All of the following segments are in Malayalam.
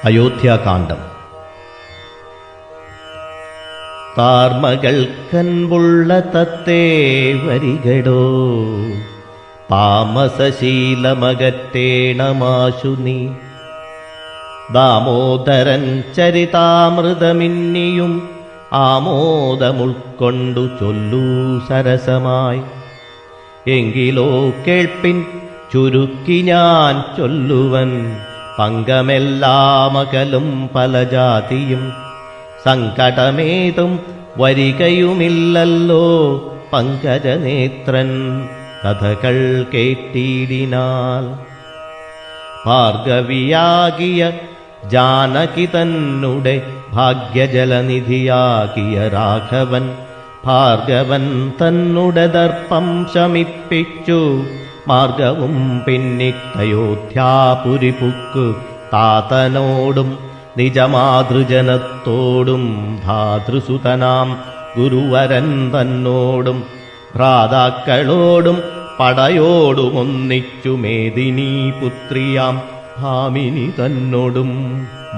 അയോധ്യാകാന്ഡം. താർമകൾക്കൻപുള്ള തത്തേ വരികടോ, താമസശീലമകറ്റേണമാശു നീ. ദാമോദരൻ ചരിതാമൃതമിന്നിയും ആമോദമുൾക്കൊണ്ടു ചൊല്ലൂ സരസമായി. എങ്കിലോ കേൾപ്പിൻ ചുരുക്കി ഞാൻ ചൊല്ലുവൻ, പങ്കമെല്ലാമകലും പല ജാതിയും. സങ്കടമേതും വരികയുമില്ലല്ലോ പങ്കജനേത്രൻ കഥകൾ കേട്ടിടിനാൽ. ഭാർഗവിയാകിയ ജാനകി തന്നുടെ ഭാഗ്യജലനിധിയാകിയ രാഘവൻ, ഭാർഗവൻ തന്നുടെ ദർപ്പം ശമിപ്പിച്ചു മാർഗവും പിന്നിട്ടയോധ്യാപുരി പുക്കു. താതനോടും നിജമാതൃജനത്തോടും ധാതൃസുതനാം ഗുരുവരൻ തന്നോടും ഭ്രാതാക്കളോടും പടയോടുമൊന്നിച്ചു മേദിനീ പുത്രിയാം ഭാമിനി തന്നോടും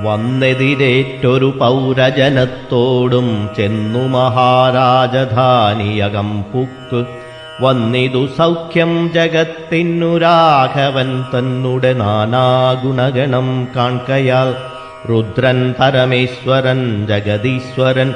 വന്നെതിരേറ്റൊരു പൗരജനത്തോടും ചെന്നു മഹാരാജധാനിയകം പുക്ക്. വന്നിതു സൗഖ്യം ജഗത്തിനു രാഘവൻ തന്നുടെ നാനാഗുണഗണം കാൺകയാൽ. രുദ്രൻ പരമേശ്വരൻ ജഗദീശ്വരൻ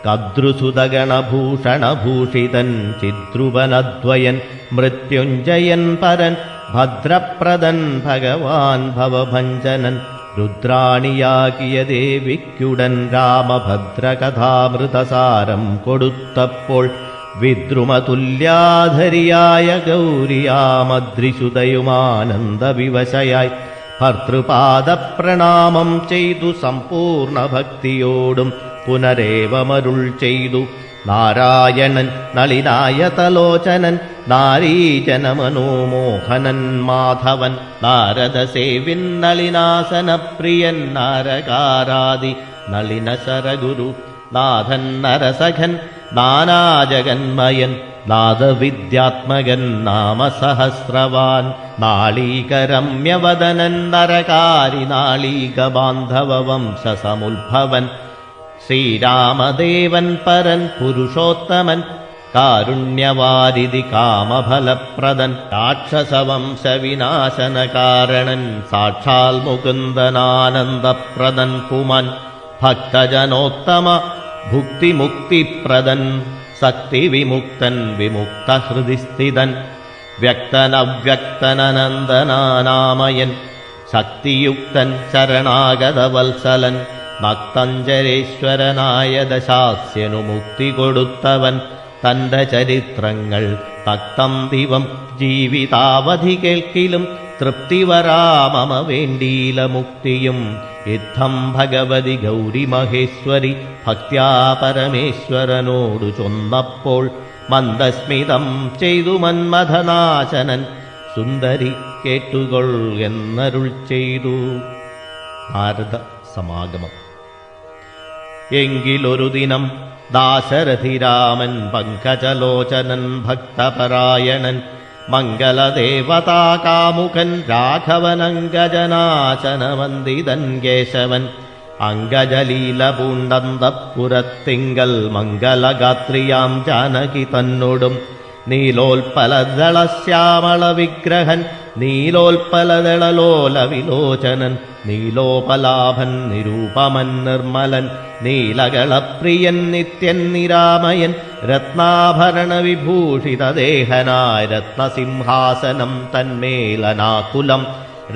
കദ്രുസുതഗണഭൂഷണഭൂഷിതൻ ചിദ്രുവനദ്വയൻ മൃത്യുഞ്ജയൻ പരൻ ഭദ്രപ്രദൻ ഭഗവാൻ ഭവഭഞ്ജനൻ. രുദ്രാണിയാകിയ ദേവിക്കുടൻ രാമഭദ്രകഥാമൃതസാരം കൊടുത്തപ്പോൾ വിദ്രുമതുല്യാധരിയായ ഗൗരിയാമദ്രിസുതയുമാനന്ദവിവശയായി ഭർതൃപാദപ്രണാമം ചെയ്തു സമ്പൂർണ്ണ ഭക്തിയോടും പുനരേവമരുൾ ചെയ്തു. നാരായണൻ നളിനായതലോചനൻ നാരീജനമനോമോഹനൻ മാധവൻ, നാരദസേവിൻ നളിനാസനപ്രിയൻ നാരകാരാദി നളിനശരഗുരു. നാഥൻ നരസഖൻ നാനാജഗന്മയൻ നാദവിദ്യാത്മകൻ നാമസഹസ്രവാൻ. നാളീകരമ്യവദനൻ നരകാരി നാളീകബാന്ധവ വംശസമുദ്ഭവൻ. ശ്രീരാമദേവൻ പരൻ പുരുഷോത്തമൻ കാരുണ്യവാരിധി കാമഫലപ്രദൻ. രാക്ഷസവംശവിനാശനകാരണൻ സാക്ഷാൽ മുകുന്ദനാനന്ദപ്രദൻ പുമാൻ. ഭക്തജനോത്തമ ഭുക്തിമുക്തിപ്രദൻ ശക്തിവിമുക്തൻ വിമുക്തഹൃദിസ്ഥിതൻ. വ്യക്തനവ്യക്തനനന്ദനാനാമയൻ ശക്തിയുക്തൻ ശരണാഗതവത്സലൻ. ഭക്തഞ്ജരേശ്വരനായ ദശാസ്യനു മുക്തി കൊടുത്തവൻ. തന്റെ ചരിത്രങ്ങൾ തക്തം ദിവം ജീവിതാവധി കേൾക്കിലും തൃപ്തിവരാമമ വേണ്ടീല മുക്തിയും. യുദ്ധം ഭഗവതി ഗൗരി മഹേശ്വരി ഭക്ത്യാ പരമേശ്വരനോടു ചൊന്നപ്പോൾ മന്ദസ്മിതം ചെയ്തു മന്മഥനാശനൻ. സുന്ദരി കേട്ടുകൊൾ എന്നരുൾ ചെയ്തു. നാരദ സമാഗമം. എങ്കിലൊരു ദിനം ദാശരഥിരാമൻ പങ്കജലോചനൻ ഭക്തപരായണൻ മംഗളദേവതാകാമുകൻ രാഘവനങ്കജനാശനവന്ദിതൻ കേശവൻ. അങ്കജലീല പൂണ്ടന്തപ്പുരത്തിങ്കൽ മംഗളഗാത്രിയാം ജാനകി തന്നോടും നീലോൽപലദളശ്യാമള വിഗ്രഹൻ നീലോൽപലദളലോല വിലോചനൻ. നീലോപലാഭൻ നിരൂപമൻ നിർമ്മലൻ നീലകളപ്രിയൻ നിത്യൻ നിരാമയൻ. രത്നാഭരണ വിഭൂഷിതദേഹനായ രത്നസിംഹാസനം തന്മേലനാകുലം.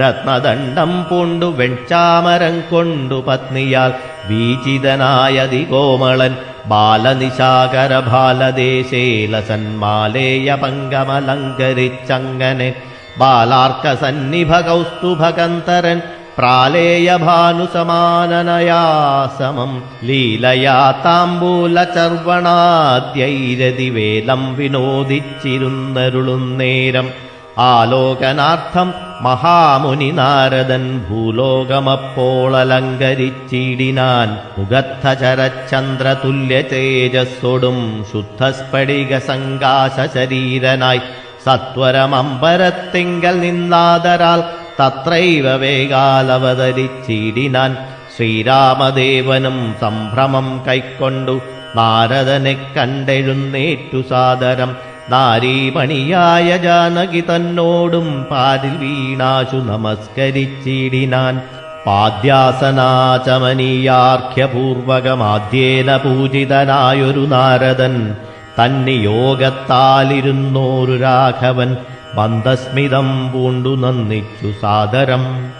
രത്നദണ്ഡം പൂണ്ടു വെൺചാമരം കൊണ്ടു പത്നിയാൽ വീചിതനായതികോമളൻ. ബാലനിശാകര ബാലദേശേലസന്മാലേയ പങ്കമലങ്കരിച്ചങ്ങനെ. ബാലാർക്ക സന്നിഭ കൗസ്തുഭകന്തരൻ പ്രാലേയ ഭാനുസമാനനയാസമം. ലീലയാ താംബൂല ചർവണാദ്യൈരതിവേലം വിനോദിച്ചിരുന്നരുളുന്നേരം. ആലോകനാർത്ഥം മഹാമുനി നാരദൻ ഭൂലോകമപ്പോൾ അലങ്കരിച്ചിടിനാൻ. മുഖത്തചരചന്ദ്രതുല്യ തേജസ്സോടും ശുദ്ധസ്ഫടിക സങ്കാശ ശരീരനായി സത്വരമമ്പരത്തിങ്കൽ നിന്നാദരാൽ തത്രൈവ വേഗാലവതരിച്ചിടിനാൻ. ശ്രീരാമദേവനും സംഭ്രമം കൈക്കൊണ്ടു നാരദനെ കണ്ടെഴുന്നേറ്റു സാദരം. നാരീമണിയായ ജാനകി തന്നോടും പാരിൽ വീണാശു നമസ്കരിച്ചിടിനാൻ. പാദ്യാസനാചമനീയാർഘ്യപൂർവകമാദ്യേന പൂജിതനായൊരു നാരദൻ, തന്നിയോഗത്താലിരുന്നോരു രാഘവൻ മന്ദസ്മിതം പൂണ്ടു നന്ദിച്ചു സാദരം.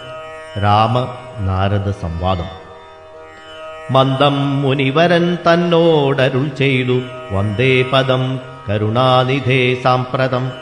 രാമ നാരദ സംവാദം. മന്ദം മുനിവരൻ തന്നോടരുൾ ചെയ്തു, വന്ദേ പദം കരുണാനിധേ സാമ്പ്രതം.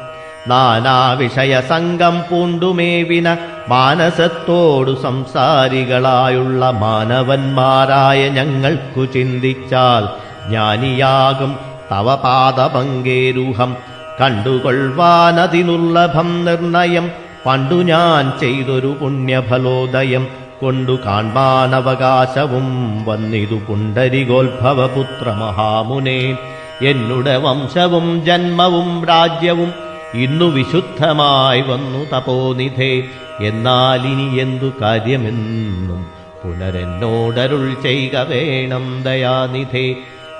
നാനാവിഷയസംഗം പൂണ്ടുമേവിന മാനസത്തോടു സംസാരികളായുള്ള മാനവന്മാരായ ഞങ്ങൾക്കു ചിന്തിച്ചാൽ ജ്ഞാനിയാകും തവ പാദപങ്കേരുഹം. കണ്ടുകൊള്ളുവാനതിനുള്ളഭം നിർണയം, പണ്ടു ഞാൻ ചെയ്തൊരു പുണ്യഫലോദയം കൊണ്ടു കാൺമാനവകാശവും വന്നിതു പുണ്ടരികോത്ഭവപുത്ര മഹാമുനേ. എന്നുടെ വംശവും ജന്മവും രാജ്യവും ഇന്നു വിശുദ്ധമായി വന്നു തപോനിധേ. എന്നാലിനി എന്തു കാര്യമെന്നും പുനരെന്നോടരുൾ ചെയ്യുക വേണം ദയാനിധേ.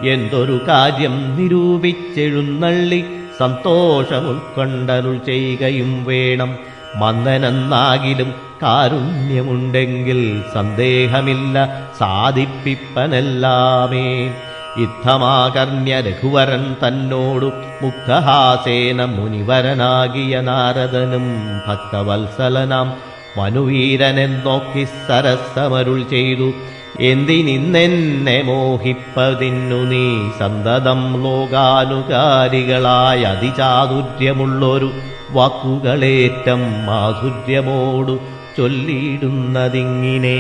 എന്തൊരു കാര്യം നിരൂപിച്ചെഴുന്നള്ളി സന്തോഷമുൾക്കൊണ്ടരുൾ ചെയ്യുകയും വേണം. മന്ദനെന്നാകിലും കാരുണ്യമുണ്ടെങ്കിൽ സന്ദേഹമില്ല സാധിപ്പിപ്പനെല്ലാമേ. ഇത്തമാകർണ്യ രഘുവരൻ തന്നോടു മുക്തഹാസേന മുനിവരനാകിയ നാരദനും ഭക്തവത്സലനാം മനുവീരനെന്നോക്കി സരസമരുൾ ചെയ്തു. എന്തിനിന്നെന്നെ മോഹിപ്പതിന്നു നീ സന്തതം ലോകാനുകാരികളായ അതിചാതുര്യമുള്ളൊരു വാക്കുകളേറ്റം മാധുര്യമോടു ചൊല്ലിയിടുന്നതിങ്ങിനെ.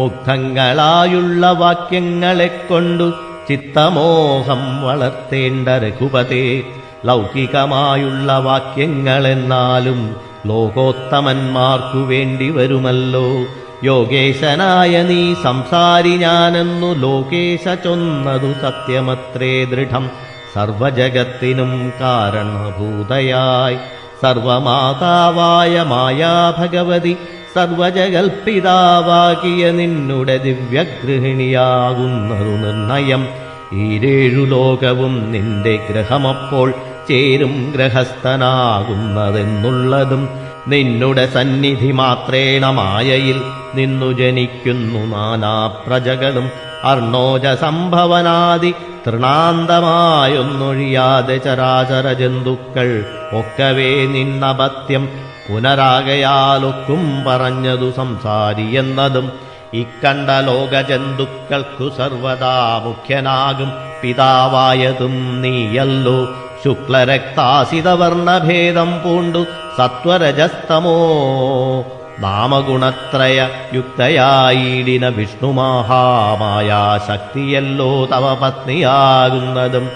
മുഗ്ധങ്ങളായുള്ള വാക്യങ്ങളെക്കൊണ്ടു ചിത്തമോഹം വളർത്തേണ്ട രഘുപതേ. ലൗകികമായുള്ള വാക്യങ്ങളെന്നാലും ലോകോത്തമന്മാർക്കു വേണ്ടി വരുമല്ലോ. യോഗേശനായ നീ സംസാരി ഞാനെന്നു ലോകേശ ചൊന്നതു സത്യമത്രേ ദൃഢം. സർവജഗത്തിനും കാരണഭൂതയായി സർവമാതാവായ മായാഭഗവതി സർവജഗൽപിതാവാകിയ നിന്നുടെ ദിവ്യഗൃഹിണിയാകുന്നതു നിർണയം. ഈരേഴു ലോകവും നിന്റെ ഗ്രഹമപ്പോൾ ചേരും ഗ്രഹസ്ഥനാകുന്നതെന്നുള്ളതും നിന്നുടെ സന്നിധി മാത്രേണ മായയിൽ നിന്നു ജനിക്കുന്നു നാനാപ്രജകളും. അർണോജ സംഭവനാദി തൃണാന്തമായൊന്നൊഴിയാതെ ചരാചര ജന്തുക്കൾ ഒക്കവേ നിന്നപത്യം പുനരാകയാലൊക്കും പറഞ്ഞതു സംസാരി എന്നതും. ഇക്കണ്ട ലോകജന്തുക്കൾക്കു സർവദാ മുഖ്യനാകും പിതാവായതും നീയല്ലോ. ശുക്ലരക്താസിതവർണഭേദം പൂണ്ടു സത്വരജസ്തമോ നാമഗുണത്രയ യുക്തയായിടിന വിഷ്ണുമഹാമായാശക്തിയല്ലോ തവ പത്നിയാകുന്നതും.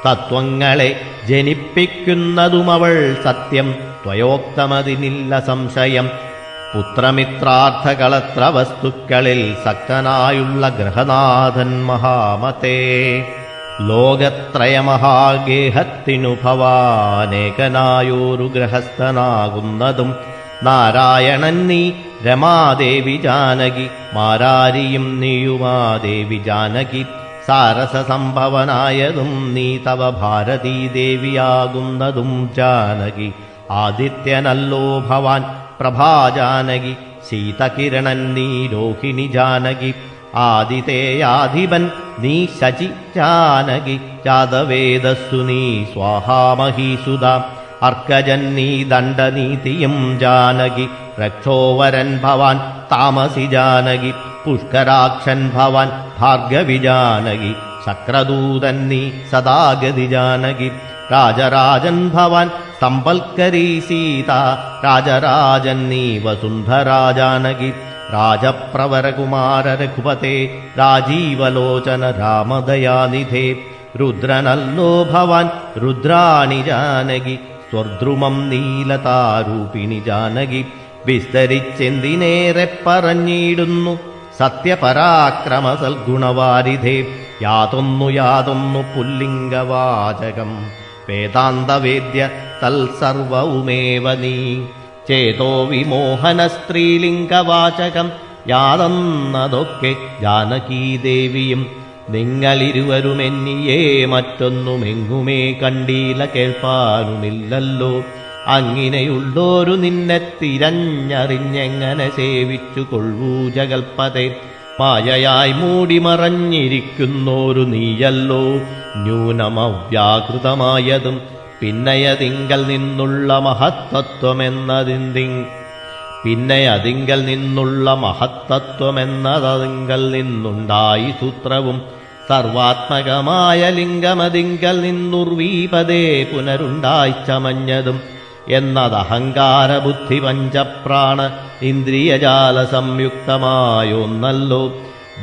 തത്വങ്ങളെ ജനിപ്പിക്കുന്നതുമവൾ സത്യം, ത്വയോക്തമതിനില്ല സംശയം. പുത്രമിത്രാർത്ഥകളത്ര വസ്തുക്കളിൽ സക്തനായുള്ള ഗ്രഹനാഥൻ മഹാമതേ. ലോകത്രയമഹാഗേഹത്തിനു ഭവാനേകനായോരു ഗ്രഹസ്ഥനാകുന്നതും. നാരായണൻ നീ രമാദേവി ജാനകി, മാരാരിയും നീയുമാദേവി ജാനകി. സാരസസംഭവനായതും നീ തവ ഭാരതീദേവിയാകുന്നതും ജാനകി. ആദിത്യനല്ലോ ഭവാൻ പ്രഭാജാനകി, ശീതകിരണൻ നീ രോഹിണി ജാനകി. ആദിതേയാധിപൻ നീ ശചി ജാനകി, ജാതവേദസ്സു നീ സ്വാഹാമഹീസുത. അർക്കജൻ നീ ദണ്ഡനീതിയും ജാനകി, രക്ഷോവരൻ ഭവാൻ താമസി ജാനകി. പുഷ്കരാക്ഷൻ ഭവാൻ ഭാർഗവി ജാനകി, ശക്രദൂതൻ നീ സദാഗതി ജാനകി. രാജരാജൻ ഭവാൻ സമ്പൽക്കരീ സീത, രാജരാജൻ നീ വസുന്ധരാ ജാനകി. രാജപ്രവരകുമാര രഘുപതേ, രാജീവലോചന രാമദയാനിധേ. രുദ്രനല്ലോ ഭവാൻ രുദ്രാണി ജാനകി, സ്വർദ്രുമം നീലതാരൂപിണി ജാനകി. വിസ്തരിച്ചെന്തിനേറെ പറഞ്ഞിടുന്നു സത്യപരാക്രമ സൽഗുണവാരിധേ. യാതൊന്നു പുല്ലിംഗവാചകം വേദാന്തവേദ്യ തൽസർവവുമേവ നീ. ചേതോ വിമോഹന സ്ത്രീലിംഗവാചകം യാതെന്നതൊക്കെ ജാനകീദേവിയും നിങ്ങളിരുവരുമെന്നിയേ മറ്റൊന്നുമെങ്ങുമേ കണ്ടീല കേൾപ്പാനുമില്ലല്ലോ. അങ്ങിനെയുള്ളോരു നിന്നെ തിരഞ്ഞറിഞ്ഞെങ്ങനെ സേവിച്ചു കൊള്ളൂ ജഗൽപതേ. മായയായി മൂടിമറഞ്ഞിരിക്കുന്നോരു നീയല്ലോ ന്യൂനമവ്യാകൃതമായതും പിന്നയതിങ്കൽ നിന്നുള്ള മഹത്തത്വമെന്നതിങ്കൽ നിന്നുണ്ടായി സൂത്രവും സർവാത്മകമായ ലിംഗമതിങ്കൽ നിന്നുർവീപതേ പുനരുണ്ടായി ചമഞ്ഞതും എന്നതഹങ്കാരബുദ്ധി പഞ്ചപ്രാണ ഇന്ദ്രിയജാല സംയുക്തമായൊന്നല്ലോ.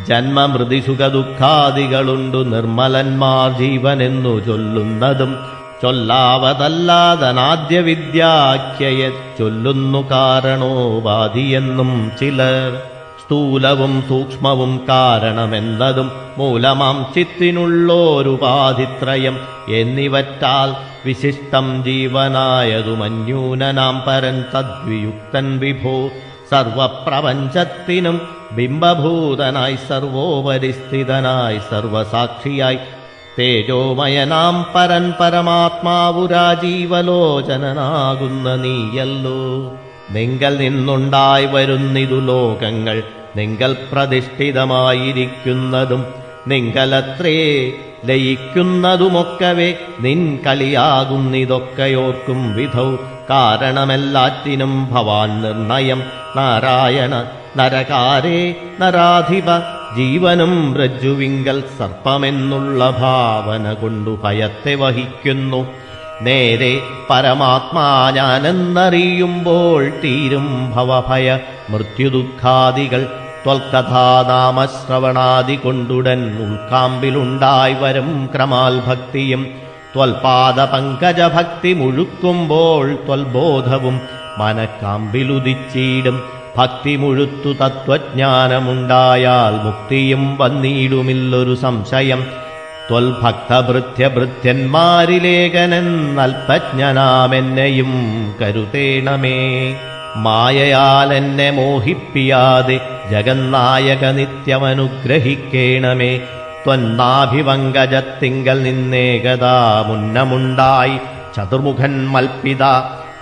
ജന്മമൃതിസുഖദുഃഖാദികളുണ്ടു നിർമ്മലന്മാർ ജീവനെന്നു ചൊല്ലുന്നതും ചൊല്ലാവതല്ലാതനാദ്യ വിദ്യാഖ്യയ ചൊല്ലുന്നു കാരണോപാധിയെന്നും ചിലർ. സ്ഥൂലവും സൂക്ഷ്മവും കാരണമെന്നതും മൂലമാം ചിത്തിനുള്ളോരുപാധിത്രയം എന്നിവറ്റാൽ വിശിഷ്ടം ജീവനായതുമന്യൂനനാം പരൻ തദ്വിയുക്തൻ വിഭോ. സർവപ്രപഞ്ചത്തിനും ബിംബഭൂതനായി സർവോപരിസ്ഥിതനായി സർവസാക്ഷിയായി തേജോമയനാം പരൻ പരമാത്മാവു രാജീവലോചനനാകുന്ന നീയല്ലോ. നിങ്കൽ നിന്നുണ്ടായി വരുന്നിതു ലോകങ്ങൾ നിങ്കൽ പ്രതിഷ്ഠിതമായിരിക്കുന്നതും നിങ്കലത്രേ ലയിക്കുന്നതുമൊക്കവേ നിൻ കളിയാകുന്നിതൊക്കെയോർക്കും വിധൗ. കാരണമെല്ലാറ്റിനും ഭവാൻ നിർണയം നാരായണ നരകാരേ നരാധിപ. ജീവനും രജ്ജുവിങ്കൽ സർപ്പമെന്നുള്ള ഭാവന കൊണ്ടു ഭയത്തെ വഹിക്കുന്നു. നേരെ പരമാത്മാ ഞാനെന്നറിയുമ്പോൾ തീരും ഭവഭയ മൃത്യുദുഃഖാദികൾ. ത്വൽകഥാനാമശ്രവണാദി കൊണ്ടുടൻ ഉൾക്കാമ്പിലുണ്ടായി വരും ക്രമാൽ ഭക്തിയും. ത്വൽപാദ പങ്കജഭക്തി മുഴുക്കുമ്പോൾ ത്വൽബോധവും മനക്കാമ്പിലുദിച്ചീടും. ഭക്തി മുഴുത്തു തത്വജ്ഞാനമുണ്ടായാൽ മുക്തിയും വന്നിടുമില്ലൊരു സംശയം. ത്വൽഭക്തഭൃത്യഭൃത്യന്മാരിലേകനെന്നൽപജ്ഞനാമെന്നെയും കരുതേണമേ. മായയാലെന്നെ മോഹിപ്പിയാതെ ജഗന്നായക നിത്യമനുഗ്രഹിക്കേണമേ. ത്വന്നാഭിപങ്കജത്തിങ്കൽ നിന്നേകദാ മുന്നമുണ്ടായി ചതുർമുഖൻ മൽപിത.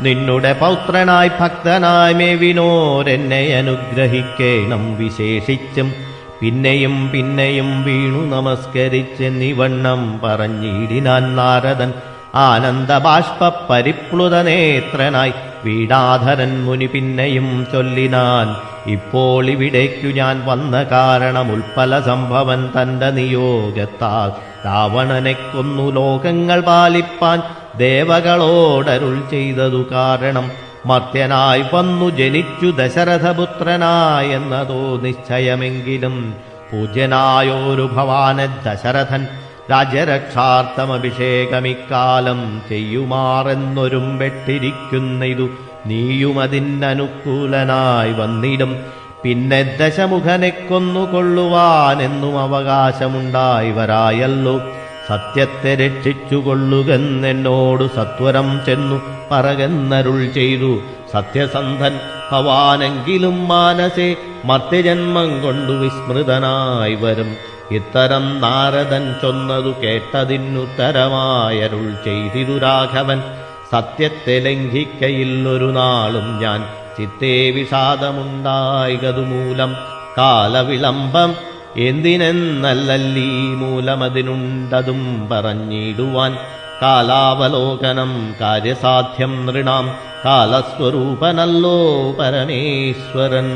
നിന്നുടെ പൗത്രനായി ഭക്തനായി മേവിനോരെന്നെ അനുഗ്രഹിക്കേണം വിശേഷിച്ചും. പിന്നെയും പിന്നെയും വീണു നമസ്കരിച്ചെന്നിവണ്ണം പറഞ്ഞിടിനാൻ നാരദൻ. ആനന്ദബാഷ്പ പരിപ്ലുതനേത്രനായി വീടാധരൻ മുനി പിന്നെയും ചൊല്ലിനാൻ. ഇപ്പോൾ ഇവിടേക്കു ഞാൻ വന്ന കാരണം ഉൽപ്പല സംഭവൻ തന്റെ നിയോഗത്താൽ രാവണനെ കൊന്നു ലോകങ്ങൾ പാലിപ്പാൻ ദേവകളോടരുൾ ചെയ്തതു കാരണം. മർത്യനായി വന്നു ജനിച്ചു ദശരഥപുത്രനായെന്നതോ നിശ്ചയമെങ്കിലും പൂജ്യനായോരു ഭവാനെ ദശരഥൻ രാജ്യരക്ഷാർത്ഥമഭിഷേകമിക്കാലം ചെയ്യുമാറെന്നൊരുമ്പെട്ടിരിക്കുന്നതു നീയുമതിനനുകൂലനായി വന്നിടും. പിന്നെ ദശമുഖനെ കൊന്നുകൊള്ളുവാനെന്നും അവകാശമുണ്ടായി വരായല്ലോ. സത്യത്തെ രക്ഷിച്ചുകൊള്ളുകെന്നെന്നോടു സത്വരം ചെന്നു പറകെന്നരുൾ ചെയ്തു. സത്യസന്ധൻ ഭവാനെങ്കിലും മാനസേ മർത്യജന്മം കൊണ്ടു വിസ്മൃതനായി വരും. ഇത്തരം നാരദൻ ചൊന്നതു കേട്ടതിനുത്തരമായരുൾ ചെയ്തിതു രാഘവൻ. സത്യത്തെ ലംഘിക്കയില്ലൊരു നാളും ഞാൻ ചിത്തേ വിഷാദമുണ്ടായതുമൂലം. കാലവിളംബം എന്തിനെന്നല്ലീ മൂലമതിനുണ്ടതും പറഞ്ഞിടുവാൻ. കാലാവലോകനം കാര്യസാധ്യം നൃണാം കാലസ്വരൂപനല്ലോ പരമേശ്വരൻ.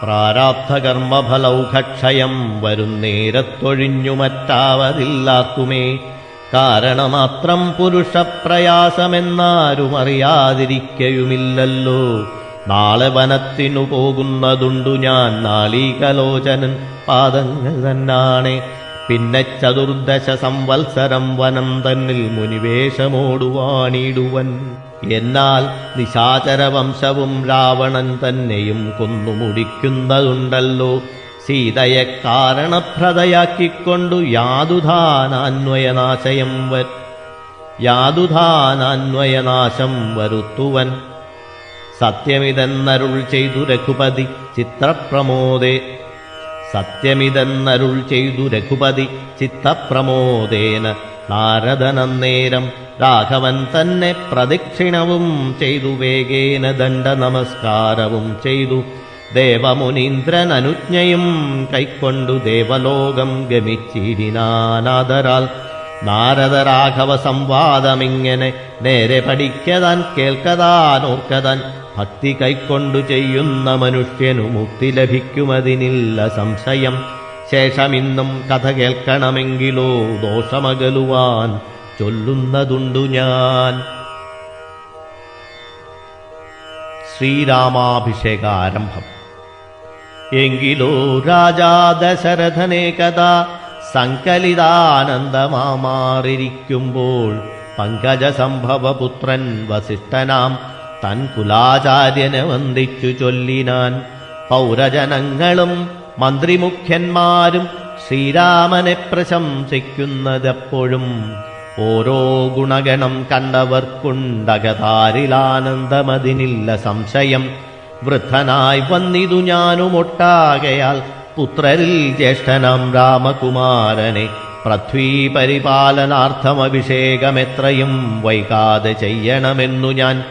പ്രാരാബ്ധകർമ്മഫലൗഘക്ഷയം വരുന്നേരത്തൊഴിഞ്ഞു മറ്റാവതില്ലാർക്കുമേ. കാരണമാത്രം പുരുഷപ്രയാസമെന്നാരും അറിയാതിരിക്കയുമില്ലല്ലോ. നാളെ വനത്തിനു പോകുന്നതുണ്ടു ഞാൻ നാളീകലോചനൻ പാദങ്ങൾ തന്നാണെ. പിന്നെ 14 സംവത്സരം വനം തന്നിൽ മുനിവേഷമോടുവാണിടുവൻ. എന്നാൽ നിശാചരവംശവും രാവണൻ തന്നെയും കൊന്നു മുടിക്കുന്നതുണ്ടല്ലോ. സീതയെ കാരണപ്രദയാക്കിക്കൊണ്ടു യാതുധാനാന്വയനാശം വരുത്തുവൻ. സത്യമിതെന്നരുൾ ചെയ്തു രഘുപതി ചിത്രപ്രമോദേ സത്യമിതെന്നരുൾ ചെയ്തു രഘുപതി ചിത്തപ്രമോദേന നാരദനന്നേരം രാഘവൻ തന്നെ പ്രദക്ഷിണവും ചെയ്തു വേഗേന ദണ്ഡ നമസ്കാരവും ചെയ്തു ദേവമുനീന്ദ്രൻ അനുജ്ഞയും കൈക്കൊണ്ടു ദേവലോകം ഗമിച്ചിരിനാനാദരാൽ നാരദരാഘവ സംവാദമിങ്ങനെ നേരെ പഠിക്കതാൻ കേൾക്കതാൻ ഓർക്കതാൻ ഭക്തി കൈക്കൊണ്ടു ചെയ്യുന്ന മനുഷ്യനു മുക്തി ലഭിക്കുമതിനില്ല സംശയം ശേഷമിന്നും കഥ കേൾക്കണമെങ്കിലോ ദോഷമകലുവാൻ ചൊല്ലുന്നതുണ്ടു ഞാൻ. ശ്രീരാമാഭിഷേകാരംഭം. എങ്കിലോ രാജാ ദശരഥനേകഥാ സങ്കലിതാനന്ദമാറിയിരിക്കുമ്പോൾ പങ്കജസംഭവപുത്രൻ വസിഷ്ഠനാം തൻ കുലാചാര്യനെ വന്ദിച്ചു ചൊല്ലിനാൻ. പൗരജനങ്ങളും മന്ത്രിമുഖ്യന്മാരും ശ്രീരാമനെ പ്രശംസിക്കുന്നതെപ്പോഴും ഓരോ ഗുണഗണം കണ്ടവർക്കുണ്ടകതാരിലാനന്ദമതിനില്ല സംശയം. വൃദ്ധനായി വന്നിതു ഞാനുമൊട്ടാകയാൽ പുത്രരിൽ ജ്യേഷ്ഠനാം രാമകുമാരനെ പൃഥ്വീ പരിപാലനാർത്ഥമഭിഷേകമെത്രയും വൈകാതെ ചെയ്യണമെന്നു ഞാൻ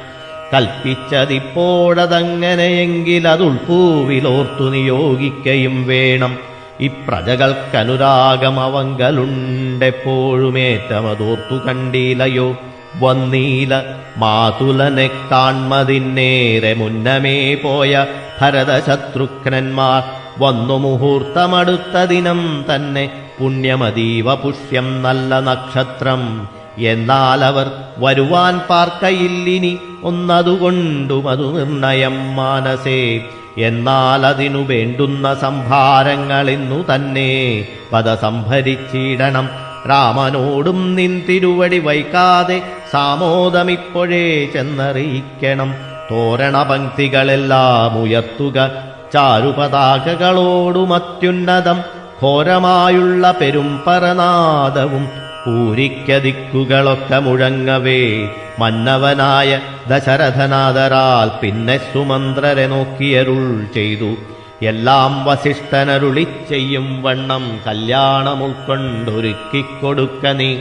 കൽപ്പിച്ചതിപ്പോഴതങ്ങനെയെങ്കിലതുൾപ്പൂവിലോർത്തു നിയോഗിക്കയും വേണം. ഇപ്രജകൾക്കനുരാഗം അവങ്കലുണ്ടെപ്പോഴുമേറ്റമതോർത്തു കണ്ടീലയോ. വന്നീല മാതുലനെ കാൺമതിന്നേറെ മുന്നമേ പോയ ഭരതശത്രുഘ്നന്മാർ വന്നു മുഹൂർത്തമടുത്ത ദിനം തന്നെ പുണ്യമതീവ പുഷ്യം നല്ല നക്ഷത്രം. എന്നാലവർ വരുവാൻ പാർക്കയില്ലിനി ഒന്നതുകൊണ്ടുമതു നിർണയം മാനസേ. എന്നാലതിനു വേണ്ടുന്ന സംഭാരങ്ങളിന്നു തന്നെ പദ സംഭരിച്ചിടണം. രാമനോടും നിൻ തിരുവടി വൈകാതെ സാമോദമിപ്പോഴേ ചെന്നറിയിക്കണം. തോരണപംക്തികളെല്ലാം ഉയർത്തുക ചാരുപതാകകളോടുമത്യുന്നതം ഘോരമായുള്ള പെരുംപരനാദവും പൂരിക്കദിക്കുകളൊക്കെ മുഴങ്ങവേ മന്നവനായ ദശരഥനാദരാൽ പിന്നെ സുമന്ത്രരെ നോക്കിയരുൾ ചെയ്തു. എല്ലാം വസിഷ്ഠനരുളിച്ചെയ്യും വണ്ണം കല്യാണം ഉൾക്കൊണ്ടൊരുക്കിക്കൊടുക്ക നീ.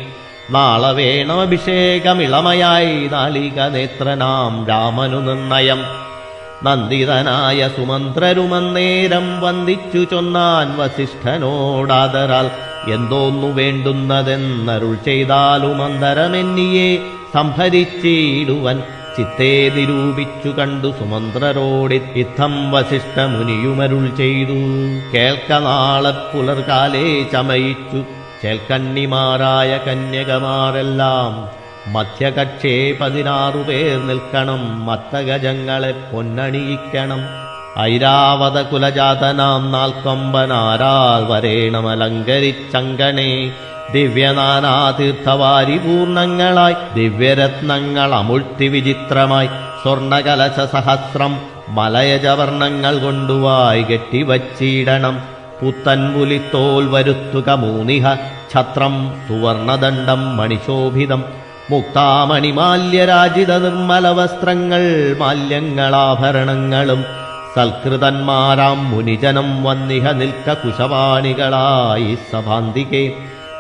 നാളെ വേണമഭിഷേകമിളമയായി നാളിക നേത്രനാം രാമനു നിർണയം. നന്ദിതനായ സുമന്ത്രരുമന്നേരം വന്ദിച്ചു ചൊന്നാൻ വസിഷ്ഠനോടാദരാൽ. എന്തോന്നു വേണ്ടുന്നതെന്നരുൾ ചെയ്താലും അന്തരമെന്നിയെ സംഭരിച്ചിടുവൻ ചിത്തേ നിരൂപിച്ചു കണ്ടു സുമന്ത്രരോടിത്തം വസിഷ്ഠമുനിയുമരുൾ ചെയ്തു. കേൾക്ക നാളെ പുലർകാലേ ചമയിച്ചു ചേൽക്കണ്ണിമാരായ കന്യകമാരെല്ലാം മധ്യകക്ഷേ 16 പേർ നിൽക്കണം. മത്തഗജങ്ങളെ പൊന്നണിയിക്കണം. ഐരാവത കുലജാതനാം നാൽക്കൊമ്പനാരാൽ വരേണമലങ്കരിച്ചങ്കണേ. ദിവ്യനാനാതീർത്ഥവാരി പൂർണ്ണങ്ങളായി ദിവ്യരത്നങ്ങൾ അമുഴ്ത്തി വിചിത്രമായി സ്വർണകലശ സഹസ്രം മലയജവർണ്ണങ്ങൾ കൊണ്ടുവായി കെട്ടിവച്ചിടണം. പുത്തൻപുലിത്തോൽ വരുത്തുക മൂന്നിഹ ഛത്രം സുവർണദണ്ഡം മണിശോഭിതം. മുക്താമണിമാല്യരാജിത നിർമ്മല വസ്ത്രങ്ങൾ മാല്യങ്ങളാഭരണങ്ങളും സൽകൃതന്മാരാം മുനിജനം വന്നിഹ നിൽക്ക കുശവാണികളായി സഭാന്തികെ.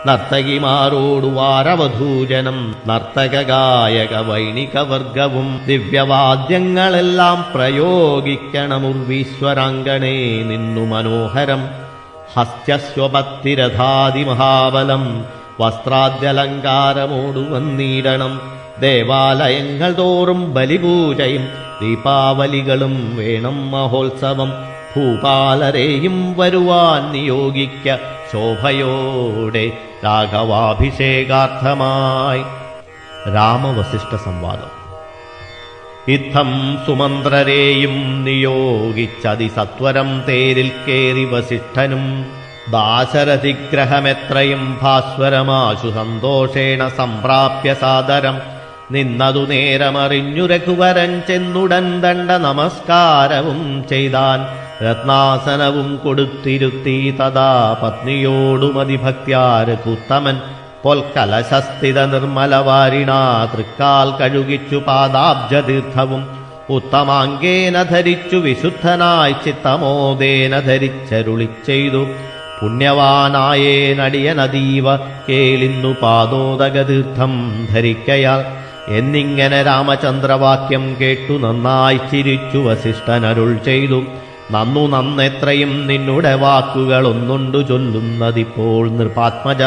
നർത്തകിമാരോടു വാരവധൂജനം നർത്തകഗായക വൈണികവർഗവും ദിവ്യവാദ്യങ്ങളെല്ലാം പ്രയോഗിക്കണമുർവീശ്വരാങ്കണേ നിന്നു മനോഹരം. ഹസ്ത്യസ്വപത്തിരഥാതിമഹാബലം വസ്ത്രാദ്യലങ്കാരമോടു വന്നിടണം. ദേവാലയങ്ങൾ തോറും ബലിപൂജയും ദീപാവലികളും വേണം മഹോത്സവം. ഭൂപാലരെയും വരുവാൻ നിയോഗിക്ക ശോഭയോടെ രാഘവാഭിഷേകാർത്ഥമായി. രാമവസിഷ്ഠ സംവാദം. ഇത്തം സുമന്ത്രരെയും നിയോഗിച്ചതിസത്വരം തേരിൽ കേറി വസിഷ്ഠനും ദാശരഥിഗ്രഹമെത്രയും ഭാസ്വരമാശു സന്തോഷേണ സംപ്രാപ്യ സാദരം. നിന്നതു നേരമറിഞ്ഞു രഘുവരൻ ചെന്നുടൻ ദണ്ഡ നമസ്കാരവും ചെയ്താൻ. രത്നാസനവും കൊടുത്തിരുത്തി തഥാ പത്നിയോടുമതിഭക്ത്യാ രഘുത്തമൻ. പൊൽക്കലശസ്ഥിത നിർമ്മലവാരിണാ തൃക്കാൽ കഴുകിച്ചു പാദാബ്ജതീർത്ഥവും ഉത്തമാങ്കേന ധരിച്ചു വിശുദ്ധനായി ചിത്തമോദേന ധരിച്ചരുളി ചെയ്തു. പുണ്യവാനായേനടിയനതീവ കേളിന്നു പാദോദകതീർത്ഥം ധരിക്കയാൽ എന്നിങ്ങനെ രാമചന്ദ്രവാക്യം കേട്ടു നന്നായി ചിരിച്ചു വസിഷ്ഠനരുൾ ചെയ്തു. നന്നെത്രയും നിന്നുടെ വാക്കുകളൊന്നുണ്ടു ചൊല്ലുന്നതിപ്പോൾ നൃപാത്മജ.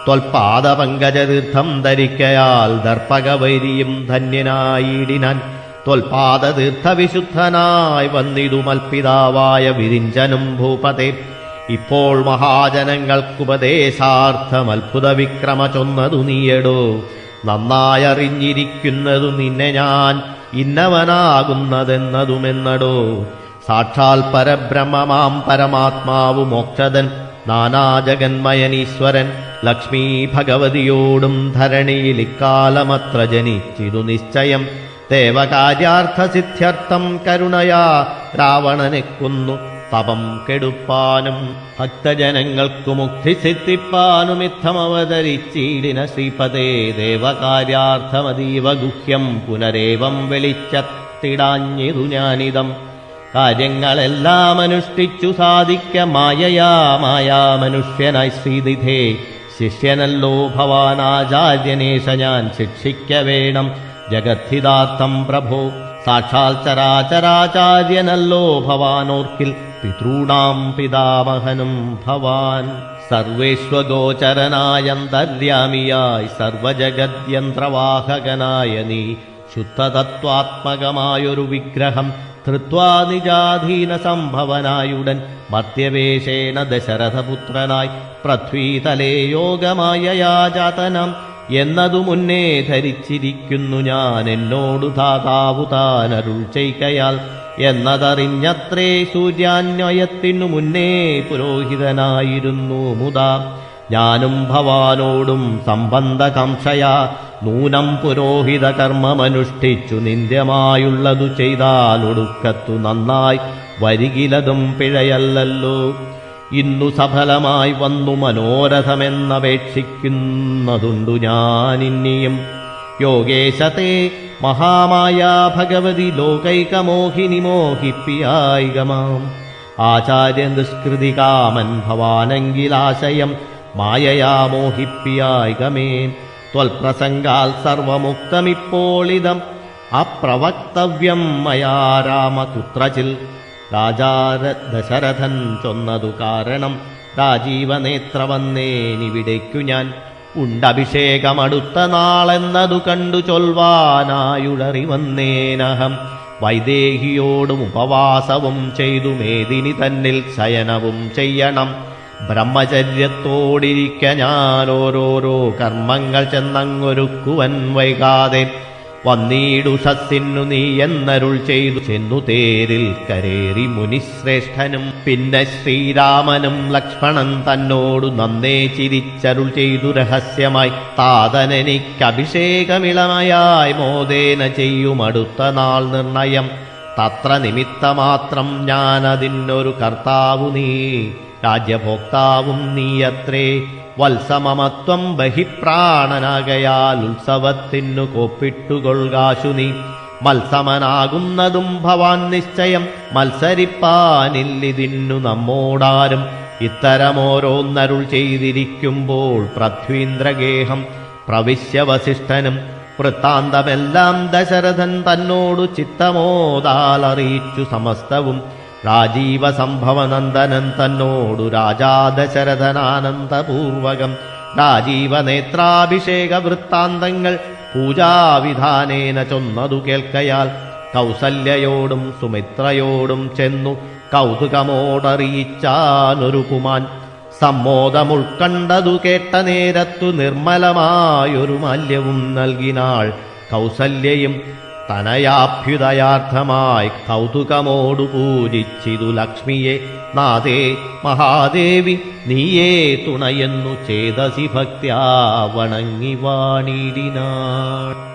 ത്വൽപാദപങ്കജതീർത്ഥം ധരിക്കയാൽ ദർപ്പകവൈരിയും ധന്യനായിടിനാൻ. ത്വൽപാദതീർത്ഥവിശുദ്ധനായി വന്നിതു മൽപിതാവായ വിരിഞ്ചനും ഭൂപതേ. ഇപ്പോൾ മഹാജനങ്ങൾക്കുപദേശാർത്ഥം അത്ഭുത വിക്രമ ചൊന്നതു നീയടോ. നന്നായറിഞ്ഞിരിക്കുന്നതു നിന്നെ ഞാൻ ഇന്നവനാകുന്നതെന്നതുമെന്നടോ. സാക്ഷാൽ പരബ്രഹ്മമാം പരമാത്മാവു മോക്ഷദൻ നാനാജഗന്മയനീശ്വരൻ ലക്ഷ്മീ ഭഗവതിയോടും ധരണിയിൽ ഇക്കാലമത്ര ജനിച്ചിതു നിശ്ചയം. ദേവകാര്യാർത്ഥസിദ്ധ്യർത്ഥം കരുണയാ രാവണനെ കൊന്നു തപം കെടുപ്പാനും ഭക്തജനങ്ങൾക്കു മുക്തി സിദ്ധിപ്പാനും ഇത്തമവതരിച്ചീടിന ശ്രീപദേ. ദേവകാര്യാർത്ഥമതീവ ഗുഹ്യം പുനരേവം വെളിച്ചത്തിടാഞ്ഞിതു ഞാനിതം. കാര്യങ്ങളെല്ലാം അനുഷ്ഠിച്ചു സാധിക്ക മായയാ മനുഷ്യനായി ശ്രീനിധേ. ശിഷ്യനല്ലോ ഭവാനാചാര്യനേശ ഞാൻ ശിക്ഷിക്ക വേണം ജഗദ്ധിതാർത്ഥം പ്രഭോ. സാക്ഷാൽ ചരാചരാചാര്യനല്ലോ ഭവാനോർക്കിൽ പിതॄണാം പിതാമഹനും ഭവാൻ. സർവേഷ്വഗോചരനായന്തര്യാമിയായി സർവജഗദ്യന്ത്രവാഹകനായ നീ ശുദ്ധതത്വാത്മകമായൊരു വിഗ്രഹം ധൃത്വാ നിജാധീന സംഭവനായുടൻ മർത്യവേഷേണ ദശരഥപുത്രനായി പൃഥ്വീതലേ യോഗമായയാ ജാതനം എന്നതു മുന്നേ ധരിച്ചിരിക്കുന്നു ഞാൻ. എന്നോടു ധാതാവു താനരുൾ ചെയ്കയാൽ എന്നതറിഞ്ഞത്രേ സൂര്യാന്വയത്തിനു മുന്നേ പുരോഹിതനായിരുന്നു മുതാ. ഞാനും ഭവാനോടും സംബന്ധകാംക്ഷയാ നൂനം പുരോഹിത കർമ്മമനുഷ്ഠിച്ചു നിന്ദ്യമായുള്ളതു ചെയ്താലൊടുക്കത്തു നന്നായി വരികിലതും പിഴയല്ലല്ലോ. ഇന്നു സഫലമായി വന്നു മനോരഥമെന്നപേക്ഷിക്കുന്നതുണ്ടു ഞാനിന്നിയും. യോഗേശത്തെ മഹാമായ ഭഗവതി ലോകൈകമോഹിനി മോഹിപ്പിയായികമാം. ആചാര്യ നിഷ്കൃതി കാമൻ ഭവാനെങ്കിലാശയം മായയാ മോഹിപ്പിയായികമേ. ത്വൽപ്രസംഗാൽ സർവമുക്തമിപ്പോളിതം അപ്രവക്തവ്യം മയാ രാമ കുത്രചിൽ. രാജാ ദശരഥൻ ചൊന്നതു കാരണം രാജീവനേത്ര വന്നേനിവിടേക്കു ഞാൻ. ഉണ്ടഭിഷേകമടുത്ത നാളെന്നതു കണ്ടു ചൊൽവാനായുഴറി വന്നേനഹം. വൈദേഹിയോടും ഉപവാസവും ചെയ്തു മേദിനി തന്നിൽ ശയനവും ചെയ്യണം. ബ്രഹ്മചര്യത്തോടിരിക്ക ഞാൻ ഓരോരോ കർമ്മങ്ങൾ ചെന്നങ്ങൊരുക്കുവൻ വൈകാതെ. വന്നീടുഷസ്സിന്നു നീ എന്നരുൾ ചെയ്തു ചെന്നു തേരിൽ കരേറി മുനിശ്രേഷ്ഠനും. പിന്നെ ശ്രീരാമനും ലക്ഷ്മണൻ തന്നോടു നന്നേ ചിരിച്ചരുൾ ചെയ്തു രഹസ്യമായി. താതനെനിക്കഭിഷേകമിളമയായി മോദേന ചെയ്യുമടുത്ത നാൾ നിർണയം. തത്ര നിമിത്തമാത്രം ഞാനതിനൊരു കർത്താവു നീ രാജ്യഭോക്താവും നീയത്രേ. വത്സമമത്വം ബഹിപ്രാണനാകയാൽ ഉത്സവത്തിനു കോപ്പിട്ടുകൊള്ളുകാശു നീ. മത്സമനാകുന്നതും ഭവാൻ നിശ്ചയം മത്സരിപ്പാനില്ലിതിന്നു നമ്മോടാരും. ഇത്തരമോരോന്നരുൾ ചെയ്തിരിക്കുമ്പോൾ പൃഥ്വീന്ദ്രഗേഹം പ്രവിശ്യ വസിഷ്ഠനും വൃത്താന്തമെല്ലാം ദശരഥൻ തന്നോടു ചിത്തമോദാലറിയിച്ചു സമസ്തവും. രാജീവസംഭവനന്ദനൻ തന്നോടു രാജാ ദശരഥനാനന്ദപൂർവകം രാജീവനേത്രാഭിഷേക വൃത്താന്തങ്ങൾ പൂജാവിധാനേന ചൊന്നതു കേൾക്കയാൽ കൗസല്യയോടും സുമിത്രയോടും ചെന്നു കൗതുകമോടറിയിച്ചാനൊരു പുമാൻ. സമ്മോദമുൾക്കണ്ടതു കേട്ട നേരത്തു നിർമ്മലമായൊരു മാല്യവും നൽകിനാൾ കൗസല്യയും. തനയാഭ്യുദയാർത്ഥമായി കൗതുകമോടു പൂജിച്ചിതു ലക്ഷ്മിയെ. നാദേ മഹാദേവി നീയേ തുണയെന്നു ചേതസി ഭക്ത്യാ വണങ്ങി വാണിടിനാൾ.